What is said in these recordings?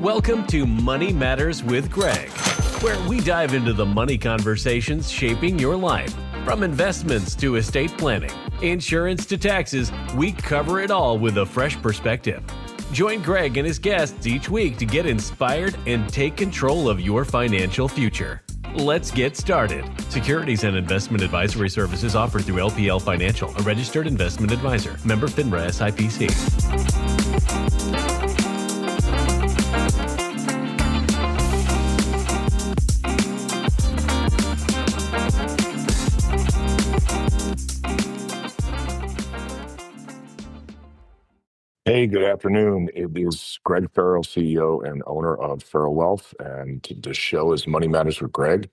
Welcome to Money Matters with Greg, where we dive into the money conversations shaping your life. From investments to estate planning, insurance to taxes, we cover it all with a fresh perspective. Join Greg and his guests each week to get inspired and take control of your financial future. Let's get started. Securities and investment advisory services offered through LPL Financial, a registered investment advisor. Member FINRA SIPC. Hey, good afternoon. It is Greg Farrell, CEO and owner of Farrell Wealth, and the show is Money Matters with Greg.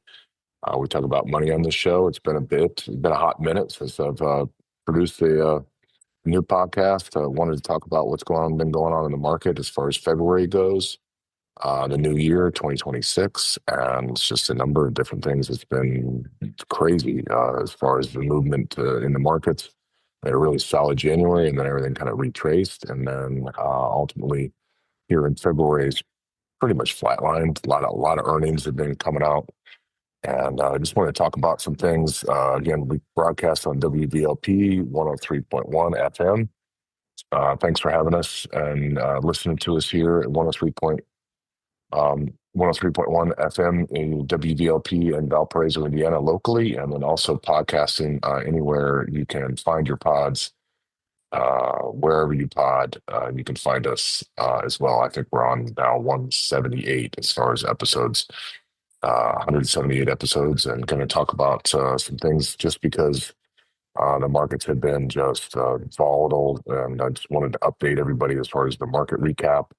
We talk about money on this show. It's been a hot minute since I've produced the new podcast. I wanted to talk about what's been going on in the market as far as February goes, the new year, 2026, and it's just a number of different things. It's been crazy as far as the movement in the markets. Had a really solid January, and then everything kind of retraced, and then ultimately here in February is pretty much flatlined. A lot of earnings have been coming out, and I just want to talk about some things. Again, we broadcast on WVLP 103.1 FM. Thanks for having us and listening to us here at 103.1 FM in WVLP in Valparaiso, Indiana, locally, and then also podcasting anywhere you can find your pods. Wherever you pod, you can find us as well. I think we're on now 178 as far as episodes, 178 episodes, and going to talk about some things just because the markets have been just volatile, and I just wanted to update everybody as far as the market recap.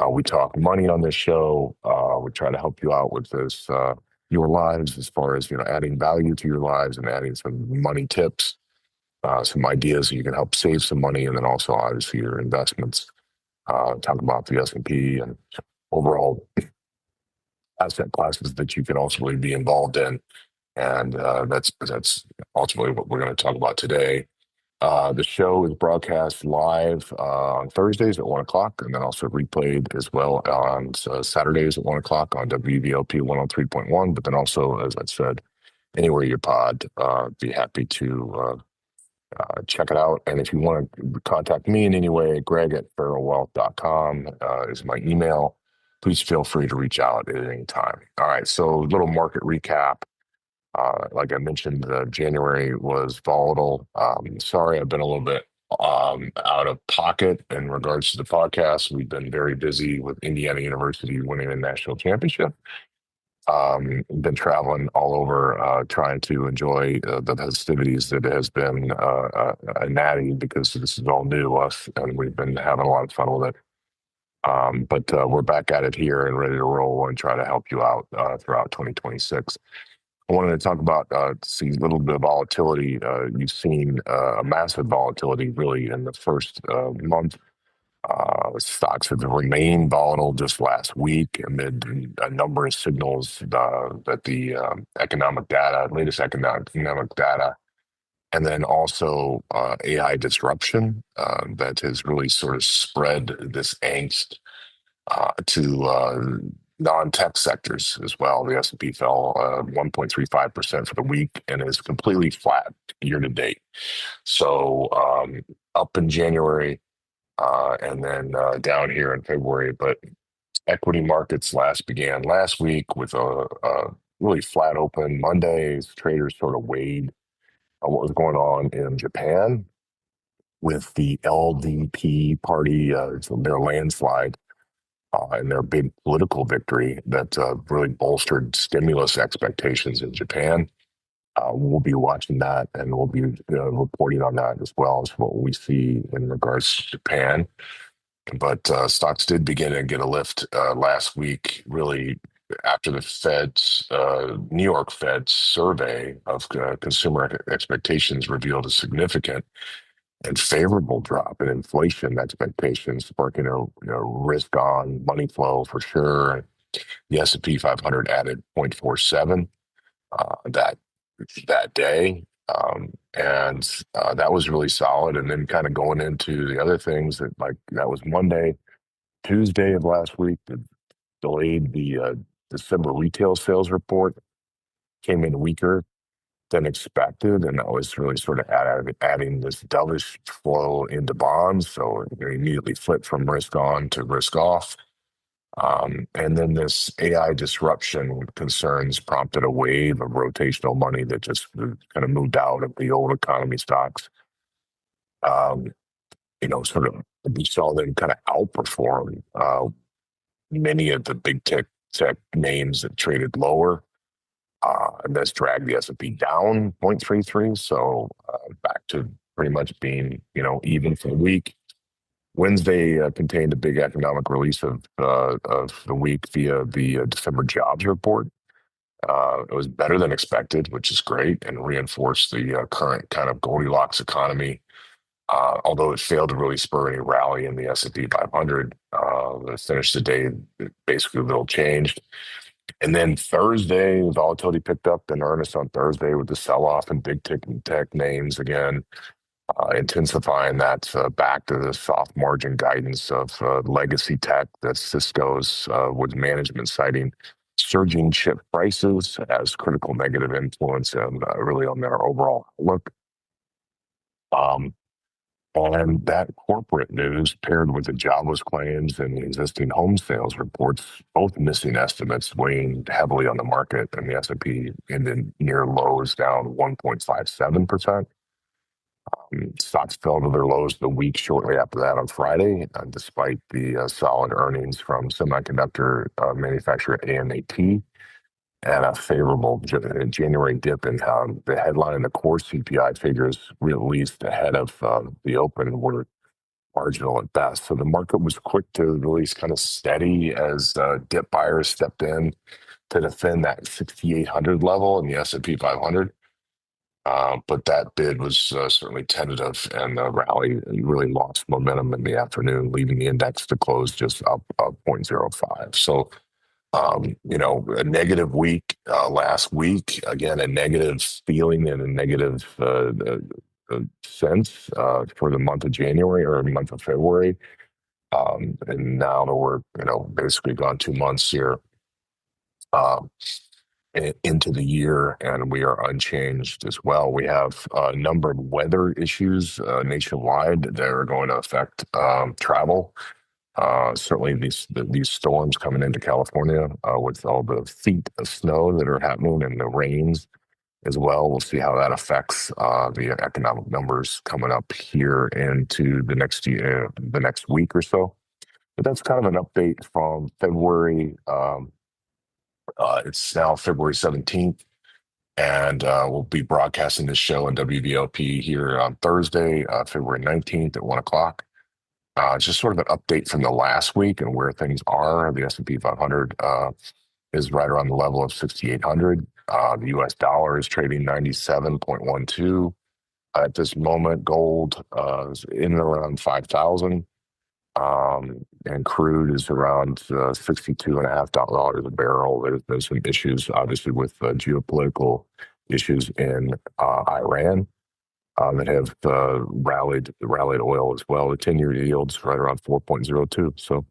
We talk money on this show. We try to help you out with this, your lives, as far as adding value to your lives and adding some money tips, some ideas so you can help save some money, and then also obviously your investments. Talk about the S&P and overall asset classes that you can ultimately be involved in, and that's ultimately what we're going to talk about today. The show is broadcast live on Thursdays at 1 o'clock, and then also replayed as well on Saturdays at 1 o'clock on WVLP 103.1. But then also, as I said, anywhere you pod, be happy to check it out. And if you want to contact me in any way, greg@farrellwealth.com is my email. Please feel free to reach out at any time. All right, so little market recap. Like I mentioned, January was volatile. Sorry, I've been a little bit out of pocket in regards to the podcast. We've been very busy with Indiana University winning a national championship. Been traveling all over, trying to enjoy the festivities that has been a natty, because this is all new to us, and we've been having a lot of fun with it. But we're back at it here and ready to roll and try to help you out throughout 2026. I wanted to talk about see a little bit of volatility. You've seen a massive volatility really in the first month. Stocks have remained volatile just last week amid a number of signals that the latest economic data, and then also AI disruption that has really sort of spread this angst to non-tech sectors as well. The S&P fell 1.35% for the week and is completely flat year to date. So up in January and then down here in February. But equity markets began last week with a really flat open. Mondays, traders sort of weighed on what was going on in Japan with the LDP party, their landslide. And their big political victory that really bolstered stimulus expectations in Japan. We'll be watching that, and we'll be reporting on that as well as what we see in regards to Japan. But stocks did begin to get a lift last week, really after the New York Fed's survey of consumer expectations revealed a significant and favorable drop in inflation expectations, sparking a risk on money flow for sure. The S&P 500 added 0.47 that day, and that was really solid. And then kind of going into the other things that was Monday, Tuesday of last week, the delayed. The December retail sales report came in weaker than expected, and that was really sort of adding this dovish flow into bonds. So it immediately flipped from risk on to risk off. And then this AI disruption concerns prompted a wave of rotational money that just kind of moved out of the old economy stocks. Um, Sort of we saw them kind of outperform many of the big tech names that traded lower. And that's dragged the S&P down 0.33. So back to pretty much being, even for the week. Wednesday contained a big economic release of the week via the December jobs report. It was better than expected, which is great, and reinforced the current kind of Goldilocks economy. Although it failed to really spur any rally in the S&P 500, it finished the day basically little changed. And then Thursday, volatility picked up in earnest on Thursday with the sell-off in big tech names again, intensifying that back to the soft margin guidance of legacy tech that Cisco's with management citing surging chip prices as critical negative influence and really on their overall outlook. And that corporate news paired with the jobless claims and the existing home sales reports, both missing estimates, weighing heavily on the market, and the S&P ended near lows down 1.57%. Stocks fell to their lows the week shortly after that on Friday, despite the solid earnings from semiconductor manufacturer AMAT and a favorable January dip in the headline and the core CPI figures released ahead of the open were marginal at best. So the market was quick to release kind of steady as dip buyers stepped in to defend that 6,800 level in the S&P 500. But that bid was certainly tentative, and the rally really lost momentum in the afternoon, leaving the index to close just up 0.05. So a negative week last week. Again, a negative feeling and a negative sense for the month of January or month of February. And now that we're, basically gone 2 months here into the year, and we are unchanged as well. We have a number of weather issues nationwide that are going to affect travel. Certainly these storms coming into California with all the feet of snow that are happening and the rains as well. We'll see how that affects the economic numbers coming up here into the next year, the next week or so. But that's kind of an update from February. It's now February 17th, and we'll be broadcasting this show on WVLP here on Thursday, February 19th at 1 o'clock. Just sort of an update from the last week and where things are. The S&P 500 is right around the level of 6,800. The U.S. dollar is trading 97.12 at this moment. Gold is in and around 5,000. And crude is around $62.50 a barrel. There's been some issues, obviously, with geopolitical issues in Iran. That have rallied oil as well. The 10-year yield's right around 4.02. So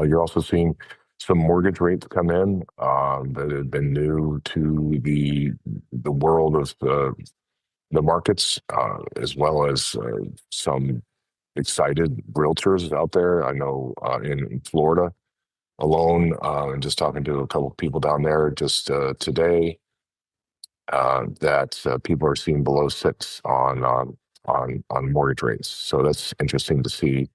you're also seeing some mortgage rates come in that have been new to the world of the markets, as well as some excited realtors out there. I know in Florida alone, and just talking to a couple of people down there just today, that people are seeing below 6 on mortgage rates. So that's interesting to see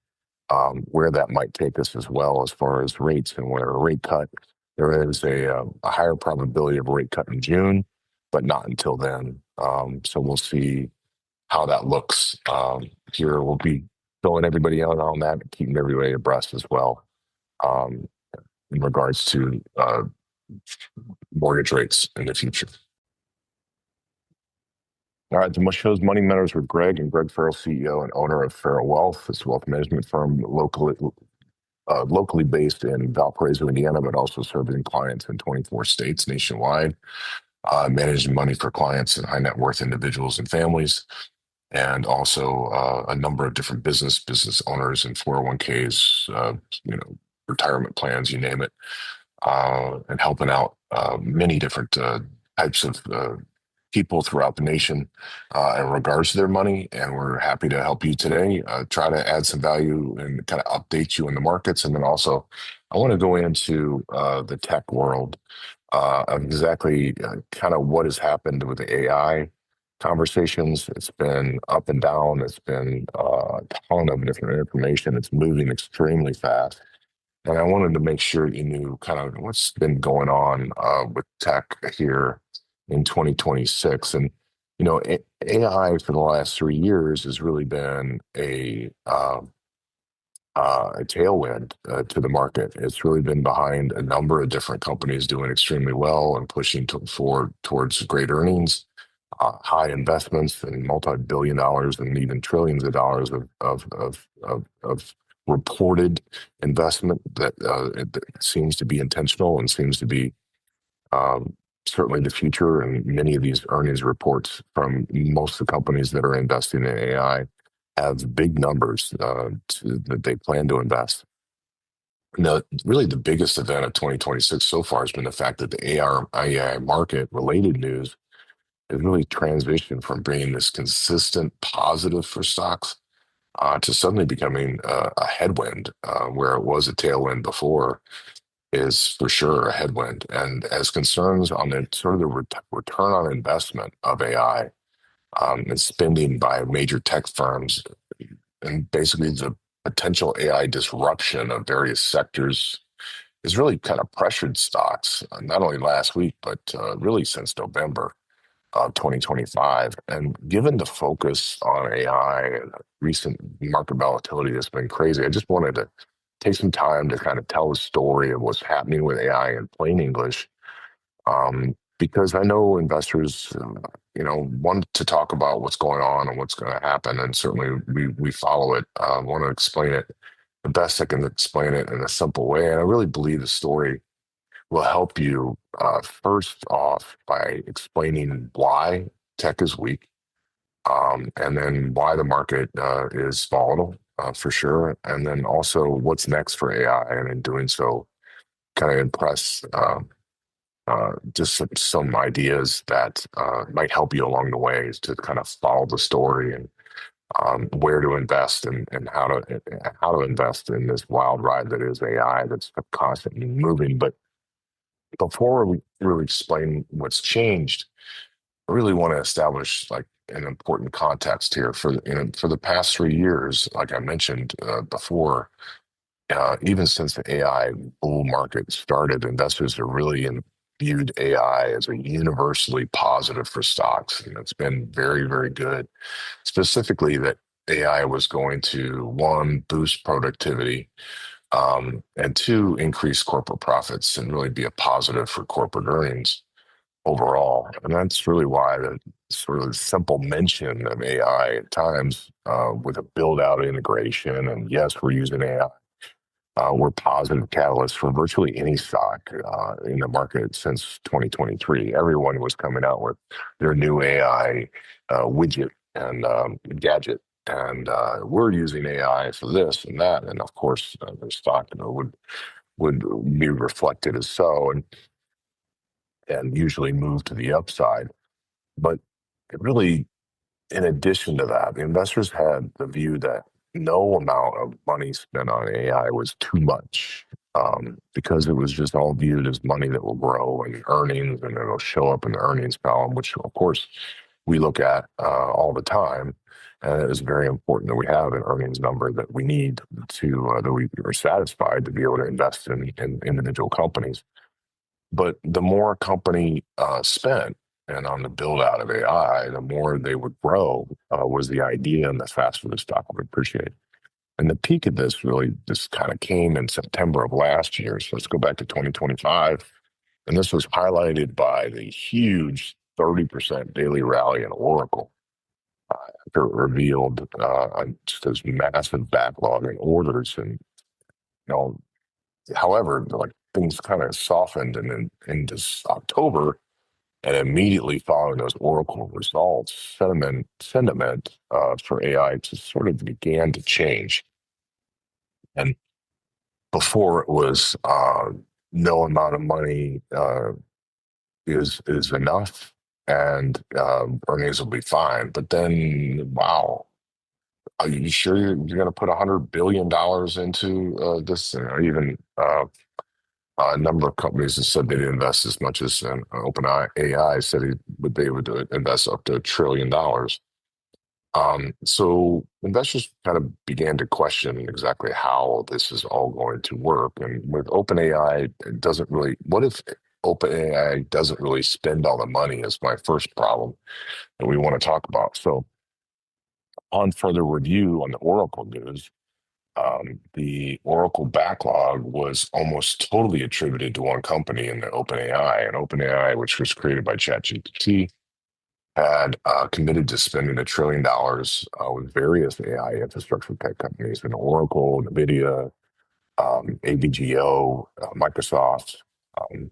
where that might take us as well as far as rates, and where a rate cut. There is a higher probability of a rate cut in June, but not until then. So we'll see how that looks. Here we'll be filling everybody out on that, keeping everybody abreast as well in regards to mortgage rates in the future. All right, the show's Money Matters with Greg, and Greg Farrell, CEO and owner of Farrell Wealth. It's a wealth management firm locally based in Valparaiso, Indiana, but also serving clients in 24 states nationwide, managing money for clients and high net worth individuals and families, and also a number of different business owners and 401ks, retirement plans, you name it, and helping out many different types of people throughout the nation in regards to their money. And we're happy to help you today, try to add some value and kind of update you in the markets. And then also, I want to go into the tech world of exactly kind of what has happened with the AI conversations. It's been up and down. It's been a ton of different information. It's moving extremely fast. And I wanted to make sure you knew kind of what's been going on with tech here in 2026. And, AI for the last 3 years has really been a tailwind to the market. It's really been behind a number of different companies doing extremely well and pushing forward towards great earnings, high investments, and multi-billion dollars and even trillions of dollars of reported investment that seems to be intentional and seems to be um, certainly the future. And many of these earnings reports from most of the companies that are investing in AI have big numbers that they plan to invest. Now, really, the biggest event of 2026 so far has been the fact that the AI market related news has really transitioned from being this consistent positive for stocks to suddenly becoming a headwind, where it was a tailwind before, is for sure a headwind. And as concerns on the sort of the return on investment of AI and spending by major tech firms, and basically the potential AI disruption of various sectors has really kind of pressured stocks, not only last week, but really since November of 2025. And given the focus on AI and recent market volatility that's been crazy, I just wanted to take some time to kind of tell the story of what's happening with AI in plain English, because I know investors, want to talk about what's going on and what's going to happen, and certainly we follow it. Want to explain it the best I can explain it in a simple way, and I really believe the story will help you first off by explaining why tech is weak, and then why the market is volatile for sure, and then also what's next for AI, and in doing so, kind of impress just some ideas that might help you along the way to kind of follow the story and where to invest and how to invest in this wild ride that is AI that's constantly moving. But before we really explain what's changed, I really want to establish like an important context here for the past 3 years. Like I mentioned before, even since the AI bull market started, investors have really viewed AI as a universally positive for stocks, and it's been very, very good. Specifically, that AI was going to, one, boost productivity, and two, increase corporate profits and really be a positive for corporate earnings overall. And that's really why the sort of simple mention of AI at times, with a build out integration, and yes, we're using AI, were positive catalysts for virtually any stock in the market since 2023. Everyone was coming out with their new AI widget and gadget, and we're using AI for this and that, and of course, their stock would be reflected as so, and usually move to the upside. But it really, in addition to that, the investors had the view that no amount of money spent on AI was too much, because it was just all viewed as money that will grow and earnings, and it'll show up in the earnings column, which of course we look at all the time. And it is very important that we have an earnings number that we need that we are satisfied to be able to invest in individual companies. But the more a company spent and on the build out of AI, the more they would grow, was the idea, and the faster the stock would appreciate. And the peak of this really just kind of came in September of last year. So let's go back to 2025. And this was highlighted by the huge 30% daily rally in Oracle after it revealed just this massive backlog in orders. And, however, like things kind of softened, and then in this October, and immediately following those Oracle results, sentiment for AI just sort of began to change. And before it was no amount of money is enough, and earnings will be fine. But then, wow, are you sure you're going to put $100 billion into this? Or even a number of companies that said they'd invest as much as OpenAI AI said they would invest up to $1 trillion. So investors kind of began to question exactly how this is all going to work. And with OpenAI, it doesn't really, what if OpenAI doesn't really spend all the money is my first problem that we want to talk about. So on further review on the Oracle news, the Oracle backlog was almost totally attributed to one company in the OpenAI, and OpenAI, which was created by ChatGPT, had committed to spending $1 trillion with various AI infrastructure tech companies in Oracle, NVIDIA, AVGO, Microsoft, and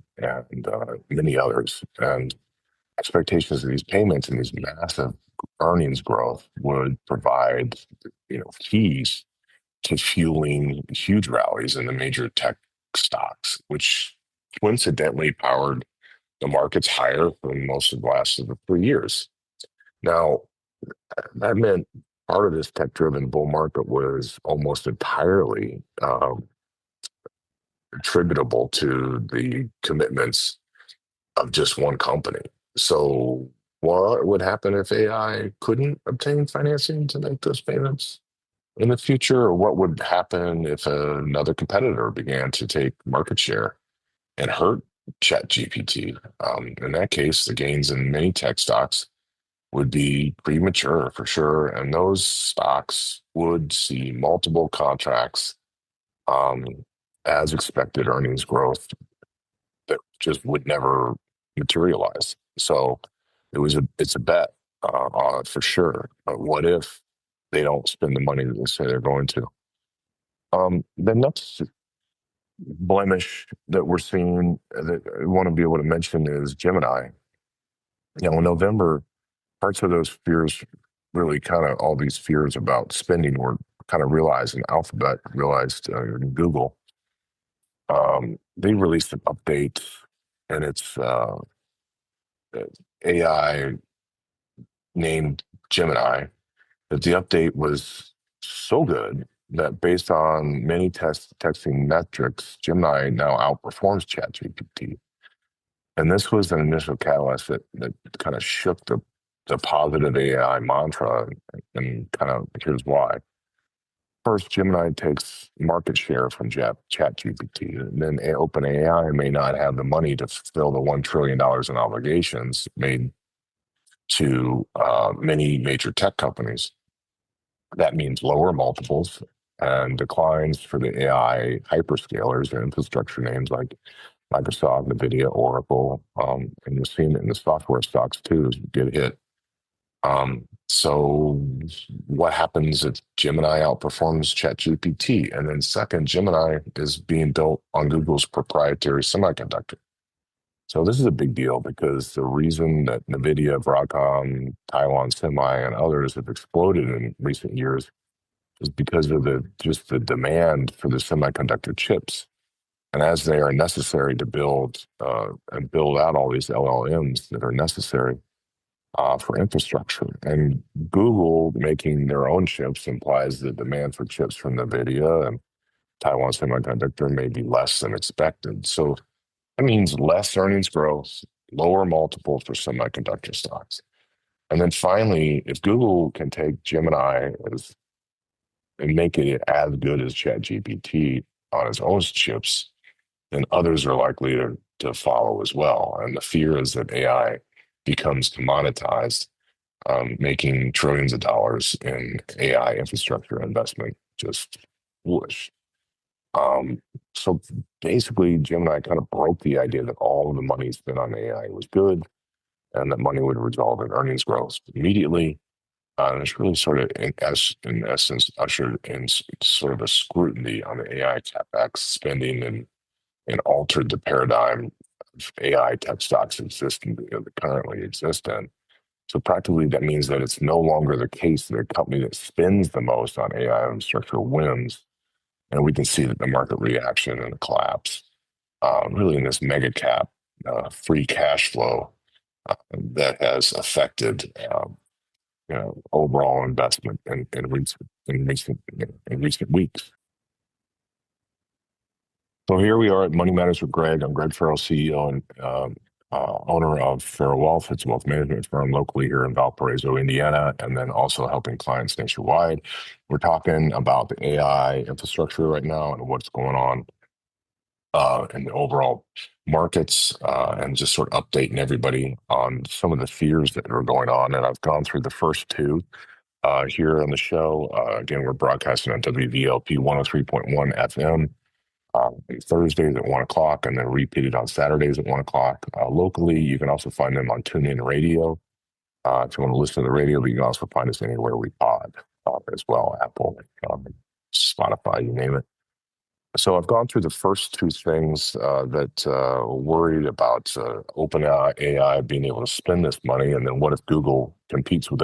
many others. And expectations of these payments and these massive earnings growth would provide, keys to fueling huge rallies in the major tech stocks, which coincidentally powered the markets higher for most of the last of the 3 years. Now, that meant part of this tech-driven bull market was almost entirely attributable to the commitments of just one company. So, what would happen if AI couldn't obtain financing to make those payments in the future? Or what would happen if another competitor began to take market share and hurt ChatGPT? In that case, the gains in many tech stocks would be premature for sure. And those stocks would see multiple contracts um, as expected earnings growth just would never materialize. So it's a bet on it for sure. But what if they don't spend the money that they say they're going to? The next blemish that we're seeing that I want to be able to mention is Gemini. In November, parts of those fears really kind of all these fears about spending were kind of realized, and Alphabet realized, Google. They released an update, and it's AI named Gemini. That the update was so good that based on many testing metrics, Gemini now outperforms ChatGPT. And this was an initial catalyst that kind of shook the positive AI mantra, and kind of here's why. First, Gemini takes market share from ChatGPT, and then OpenAI may not have the money to fulfill the $1 trillion in obligations made to many major tech companies. That means lower multiples and declines for the AI hyperscalers and infrastructure names like Microsoft, NVIDIA, Oracle, and you're seeing it in the software stocks too, get hit. So what happens if Gemini outperforms ChatGPT? And then second, Gemini is being built on Google's proprietary semiconductor. So this is a big deal because the reason that NVIDIA, Broadcom, Taiwan Semi, and others have exploded in recent years is because of the demand for the semiconductor chips. And as they are necessary to build and build out all these LLMs that are necessary for infrastructure. And Google making their own chips implies the demand for chips from NVIDIA and Taiwan Semiconductor may be less than expected. So that means less earnings growth, lower multiple for semiconductor stocks. And then finally, if Google can take Gemini and make it as good as ChatGPT on its own chips, then others are likely to follow as well. And the fear is that AI becomes commoditized, making trillions of dollars in AI infrastructure investment just foolish. So basically, Gemini kind of broke the idea that all of the money spent on AI was good and that money would result in earnings growth immediately. And it's really sort of, in essence, ushered in sort of a scrutiny on the AI CapEx spending and altered the paradigm of AI tech stocks that currently exist in. So practically, that means that it's no longer the case that a company that spends the most on AI infrastructure wins. And we can see that the market reaction and the collapse, really in this mega cap free cash flow that has affected overall investment in recent weeks. So here we are at Money Matters with Greg. I'm Greg Farrell, CEO and owner of Farrell Wealth. It's a wealth management firm locally here in Valparaiso, Indiana, and then also helping clients nationwide. We're talking about the AI infrastructure right now and what's going on in the overall markets, and just sort of updating everybody on some of the fears that are going on. And I've gone through the first two here on the show. Again, we're broadcasting on WVLP 103.1 FM. Thursdays at 1 o'clock, and then repeated on Saturdays at 1 o'clock. Locally, you can also find them on TuneIn Radio. If you want to listen to the radio, but you can also find us anywhere we pod as well, Apple, Spotify, you name it. So I've gone through the first two things that worried about OpenAI being able to spend this money, and then what if Google competes with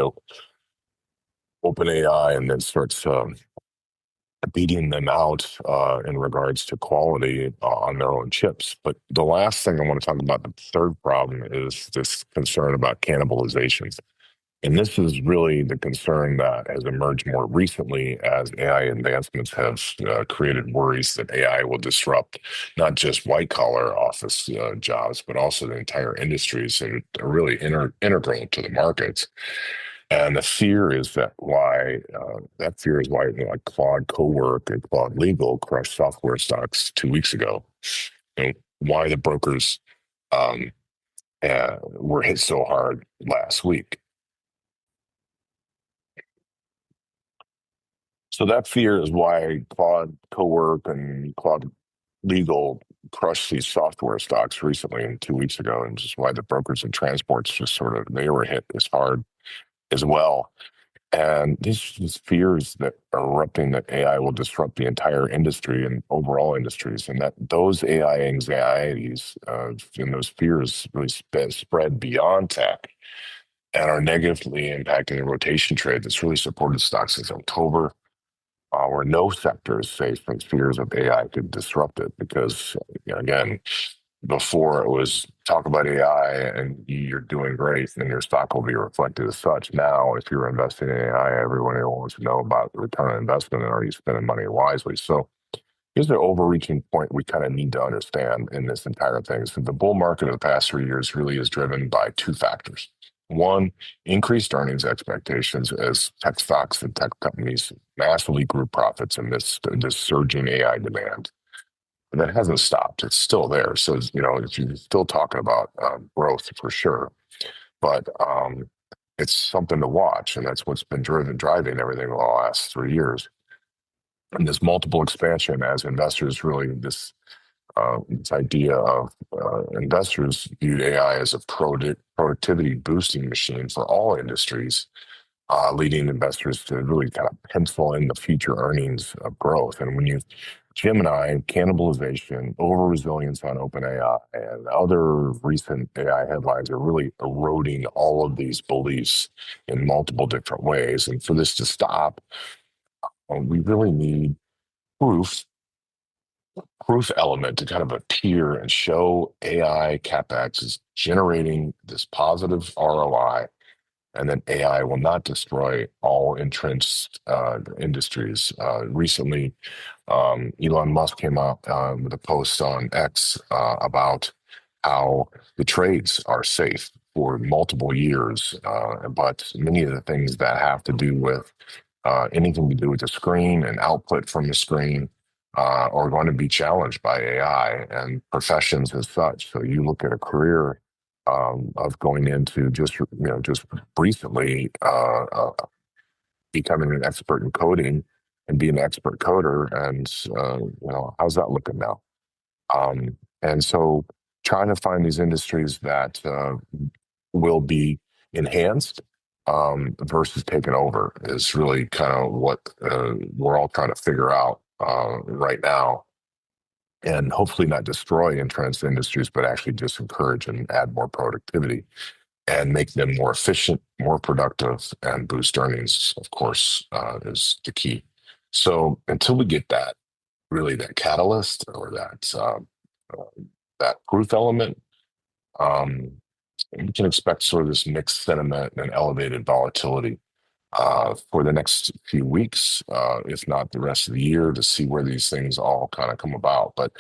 OpenAI and then starts beating them out in regards to quality on their own chips. But the last thing I want to talk about, the third problem, is this concern about cannibalization. And this is really the concern that has emerged more recently as AI advancements have created worries that AI will disrupt not just white-collar office jobs, but also the entire industries that are really integral to the markets. And the fear is that like Claude Cowork and Claude Legal crushed software stocks 2 weeks ago. And why the brokers were hit so hard last week. So that fear is why Claude Cowork and Claude Legal crushed these software stocks recently and 2 weeks ago, and just why the brokers and transports they were hit as hard as well. And these fears that are erupting that AI will disrupt the entire industry and overall industries, and that those AI anxieties and those fears really spread beyond tech and are negatively impacting the rotation trade that's really supported stocks since October, where no sector is safe from fears of AI could disrupt it. Because, again, before it was talk about AI and you're doing great and your stock will be reflected as such. Now, if you're investing in AI, everyone wants to know about the return on investment and are you spending money wisely. So here's the overreaching point we kind of need to understand in this entire thing. So the bull market of the past 3 years really is driven by two factors. One, increased earnings expectations as tech stocks and tech companies massively grew profits amidst this surging AI demand. And that hasn't stopped. It's still there. So, you're still talking about growth for sure. But it's something to watch. And that's what's been driving everything the last 3 years. And this multiple expansion as investors really, this idea of investors viewed AI as a productivity boosting machine for all industries, leading investors to really kind of pencil in the future earnings of growth. And when Gemini, cannibalization, over resilience on OpenAI, and other recent AI headlines are really eroding all of these beliefs in multiple different ways. And for this to stop, we really need proof element to kind of appear and show AI CapEx is generating this positive ROI, and then AI will not destroy all entrenched industries. Recently, Elon Musk came out with a post on X about how the trades are safe for multiple years, but many of the things that have to do with anything to do with the screen and output from the screen are going to be challenged by AI and professions as such. So you look at a career of going into just recently becoming an expert in coding and being an expert coder, and how's that looking now? And so trying to find these industries that will be enhanced versus taken over is really kind of what we're all trying to figure out right now, and hopefully not destroy entrenched industries, but actually just encourage and add more productivity and make them more efficient, more productive, and boost earnings, of course, is the key. So until we get that, really that catalyst or that proof element, um, you can expect sort of this mixed sentiment and elevated volatility for the next few weeks, if not the rest of the year, to see where these things all kind of come about. But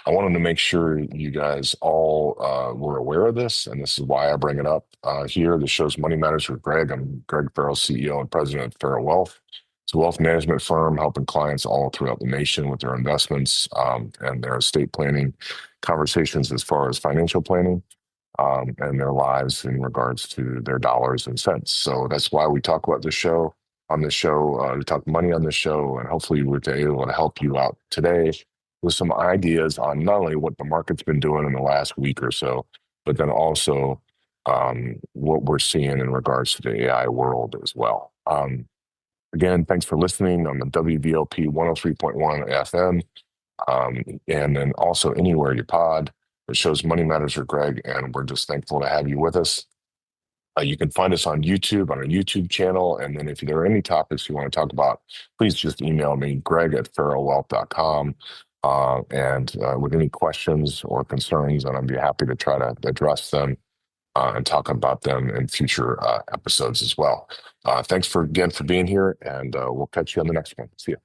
I wanted to make sure you guys all were aware of this, and this is why I bring it up here. The show's Money Matters with Greg. I'm Greg Farrell, CEO and President of Farrell Wealth. It's a wealth management firm helping clients all throughout the nation with their investments and their estate planning conversations as far as financial planning. And their lives in regards to their dollars and cents. So that's why we talk about this show on this show. We talk money on this show, and hopefully we're able to help you out today with some ideas on not only what the market's been doing in the last week or so, but then also what we're seeing in regards to the AI world as well. Again, thanks for listening on the WVLP 103.1 FM, and then also anywhere you pod. It shows Money Matters with Greg, and we're just thankful to have you with us. You can find us on YouTube, on our YouTube channel. And then if there are any topics you want to talk about, please just email me, greg@farrellwealth.com. And with any questions or concerns, and I'd be happy to try to address them and talk about them in future episodes as well. Thanks again for being here, and we'll catch you on the next one. See you.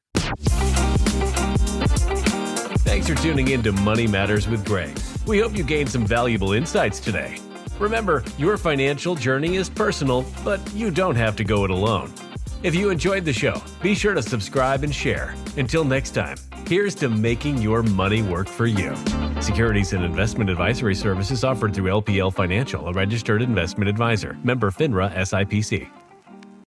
Thanks for tuning in to Money Matters with Greg. We hope you gained some valuable insights today. Remember, your financial journey is personal, but you don't have to go it alone. If you enjoyed the show, be sure to subscribe and share. Until next time, here's to making your money work for you. Securities and investment advisory services offered through LPL Financial, a registered investment advisor. Member FINRA SIPC.